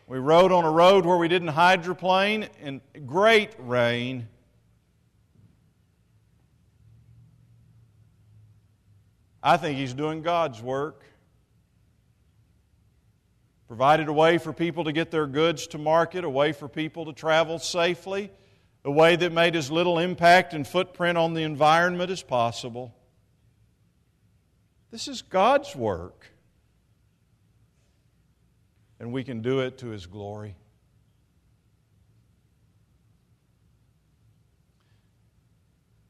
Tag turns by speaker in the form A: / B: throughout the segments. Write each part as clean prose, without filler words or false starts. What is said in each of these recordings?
A: We rode on a road where we didn't hydroplane in great rain. I think He's doing God's work. Provided a way for people to get their goods to market, a way for people to travel safely, a way that made as little impact and footprint on the environment as possible. This is God's work. And we can do it to His glory.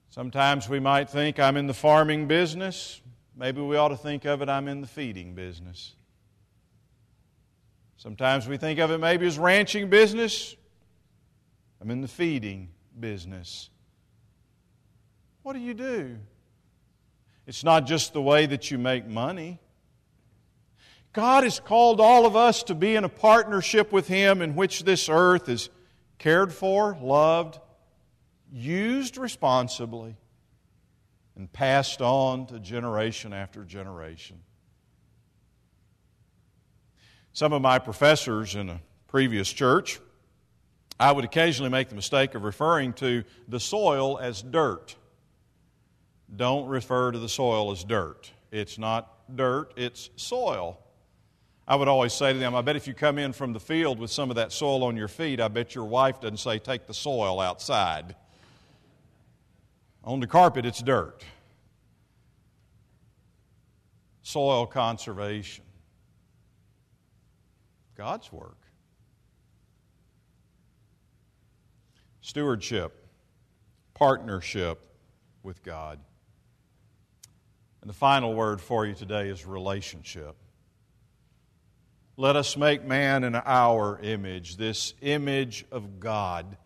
A: Sometimes we might think, I'm in the farming business. Maybe we ought to think of it, I'm in the feeding business. Sometimes we think of it maybe as ranching business. I'm in the feeding business. What do? It's not just the way that you make money. God has called all of us to be in a partnership with Him in which this earth is cared for, loved, used responsibly, and passed on to generation after generation. Some of my professors in a previous church, I would occasionally make the mistake of referring to the soil as dirt. Don't refer to the soil as dirt. It's not dirt, it's soil. I would always say to them, I bet if you come in from the field with some of that soil on your feet, I bet your wife doesn't say, take the soil outside. On the carpet, it's dirt. Soil conservation. God's work. Stewardship. Partnership with God. And the final word for you today is relationship. Let us make man in our image, this image of God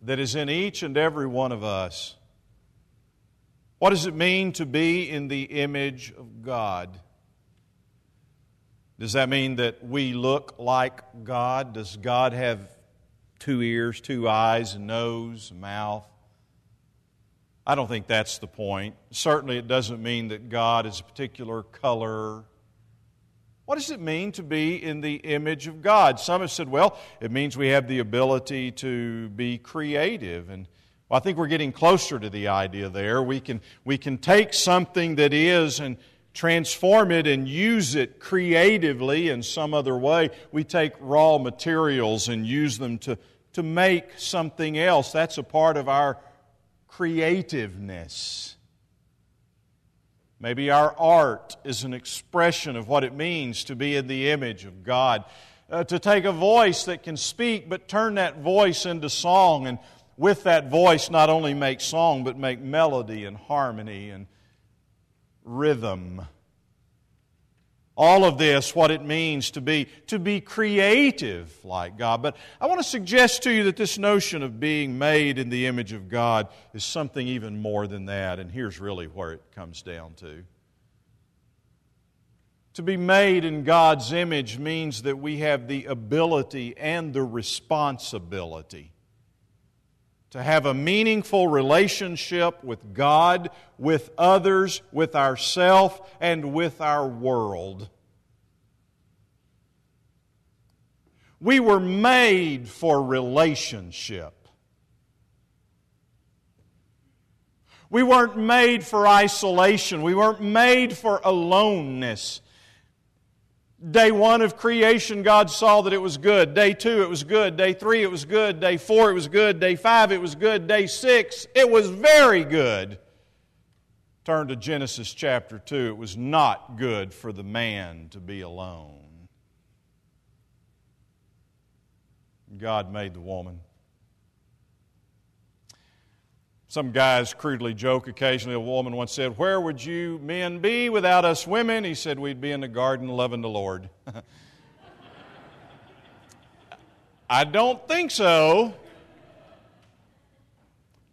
A: that is in each and every one of us. What does it mean to be in the image of God? Does that mean that we look like God? Does God have 2 ears, 2 eyes, a nose, a mouth? I don't think that's the point. Certainly it doesn't mean that God is a particular color. What does it mean to be in the image of God? Some have said, well, it means we have the ability to be creative. And I think we're getting closer to the idea there. We can take something that is and transform it and use it creatively in some other way. We take raw materials and use them to make something else. That's a part of our creativeness. Maybe our art is an expression of what it means to be in the image of God. To take a voice that can speak, but turn that voice into song, and with that voice not only make song, but make melody and harmony and rhythm. All of this, what it means to be creative like God. But I want to suggest to you that this notion of being made in the image of God is something even more than that, and here's really where it comes down to. To be made in God's image means that we have the ability and the responsibility to have a meaningful relationship with God, with others, with ourselves, and with our world. We were made for relationship. We weren't made for isolation. We weren't made for aloneness. Day 1 of creation, God saw that it was good. Day 2, it was good. Day 3, it was good. Day 4, it was good. Day 5, it was good. Day 6, it was very good. Turn to Genesis chapter 2. It was not good for the man to be alone. God made the woman. Some guys crudely joke occasionally. A woman once said, "Where would you men be without us women?" He said, "We'd be in the garden loving the Lord." I don't think so.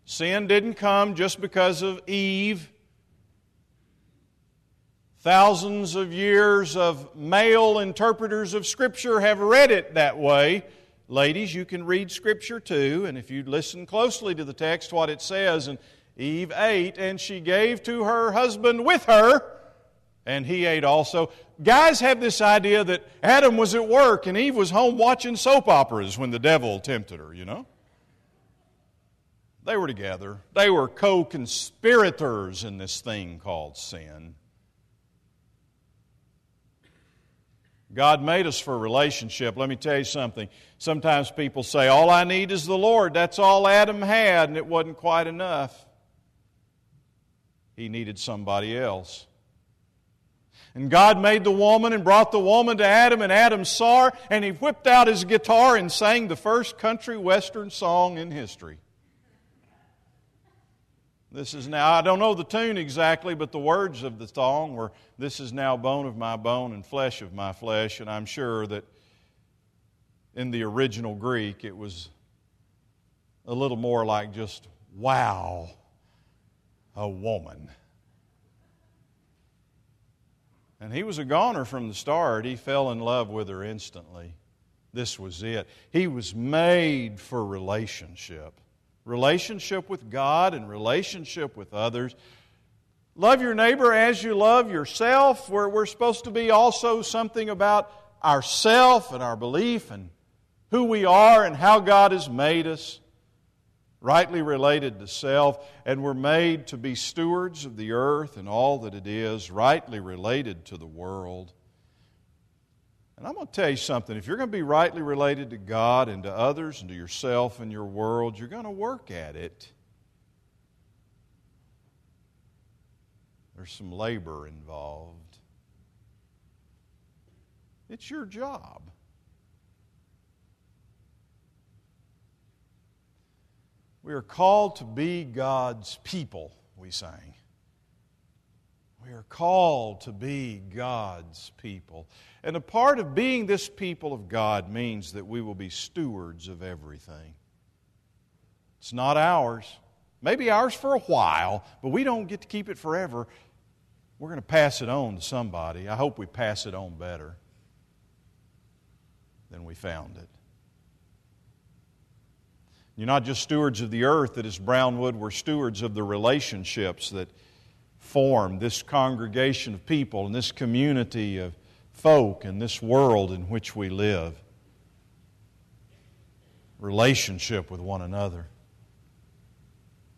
A: Sin didn't come just because of Eve. Thousands of years of male interpreters of Scripture have read it that way. Ladies, you can read Scripture too, and if you listen closely to the text, what it says, and Eve ate, and she gave to her husband with her and he ate also. Guys have this idea that Adam was at work and Eve was home watching soap operas when the devil tempted her, you know. They were together. They were co-conspirators in this thing called sin. God made us for a relationship. Let me tell you something. Sometimes people say, all I need is the Lord. That's all Adam had, and it wasn't quite enough. He needed somebody else. And God made the woman and brought the woman to Adam, and Adam saw her, and he whipped out his guitar and sang the first country western song in history. This is now, I don't know the tune exactly, but the words of the song were, this is now bone of my bone and flesh of my flesh, and I'm sure that in the original Greek it was a little more like just, wow, a woman. And he was a goner from the start. He fell in love with her instantly. This was it. He was made for relationship. Relationship with God and relationship with others. Love your neighbor as you love yourself. We're supposed to be also something about ourself and our belief and who we are and how God has made us. Rightly related to self. And we're made to be stewards of the earth and all that it is. Rightly related to the world. And I'm going to tell you something. If you're going to be rightly related to God and to others and to yourself and your world, you're going to work at it. There's some labor involved. It's your job. We are called to be God's people, we sang. We are called to be God's people. And a part of being this people of God means that we will be stewards of everything. It's not ours. Maybe ours for a while, but we don't get to keep it forever. We're going to pass it on to somebody. I hope we pass it on better than we found it. You're not just stewards of the earth that is Brownwood. We're stewards of the relationships that form this congregation of people and this community of folk and this world in which we live. Relationship with one another,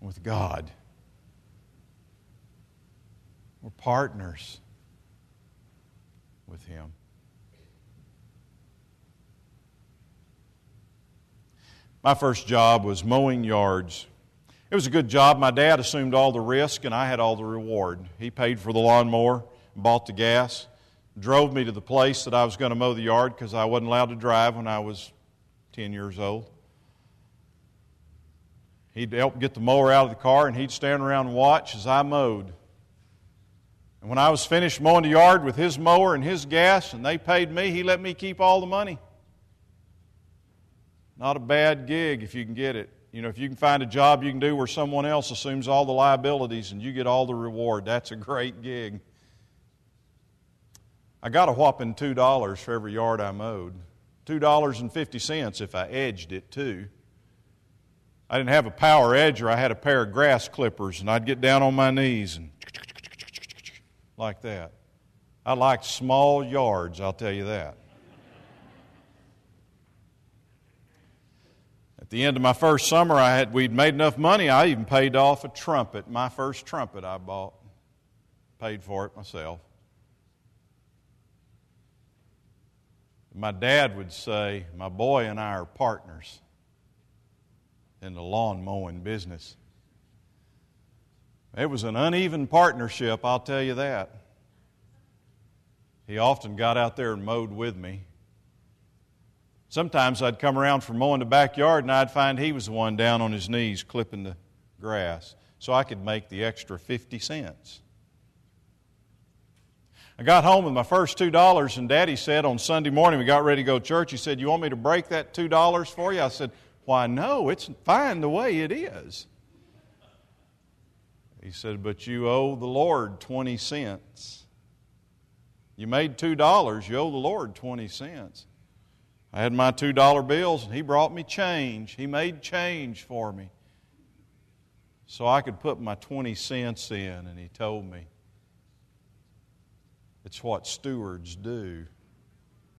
A: with God. We're partners with Him. My first job was mowing yards. It was a good job. My dad assumed all the risk and I had all the reward. He paid for the lawnmower, bought the gas, drove me to the place that I was going to mow the yard because I wasn't allowed to drive when I was 10 years old. He'd help get the mower out of the car and he'd stand around and watch as I mowed. And when I was finished mowing the yard with his mower and his gas and they paid me, he let me keep all the money. Not a bad gig if you can get it. You know, if you can find a job you can do where someone else assumes all the liabilities and you get all the reward, that's a great gig. I got a whopping $2 for every yard I mowed. $2.50 if I edged it too. I didn't have a power edger. I had a pair of grass clippers and I'd get down on my knees and like that. I liked small yards, I'll tell you that. At the end of my first summer, we'd made enough money, I even paid off a trumpet. My first trumpet I bought. Paid for it myself. My dad would say, my boy and I are partners in the lawn mowing business. It was an uneven partnership, I'll tell you that. He often got out there and mowed with me. Sometimes I'd come around from mowing the backyard and I'd find he was the one down on his knees clipping the grass so I could make the extra 50 cents. I got home with my first $2 and Daddy said on Sunday morning we got ready to go to church, he said, "You want me to break that $2 for you?" I said, "Why, no, it's fine the way it is." He said, "But you owe the Lord 20 cents. You made $2, you owe the Lord 20 cents. I had my $2 bills, and He brought me change. He made change for me so I could put my 20 cents in, and He told me, It's what stewards do.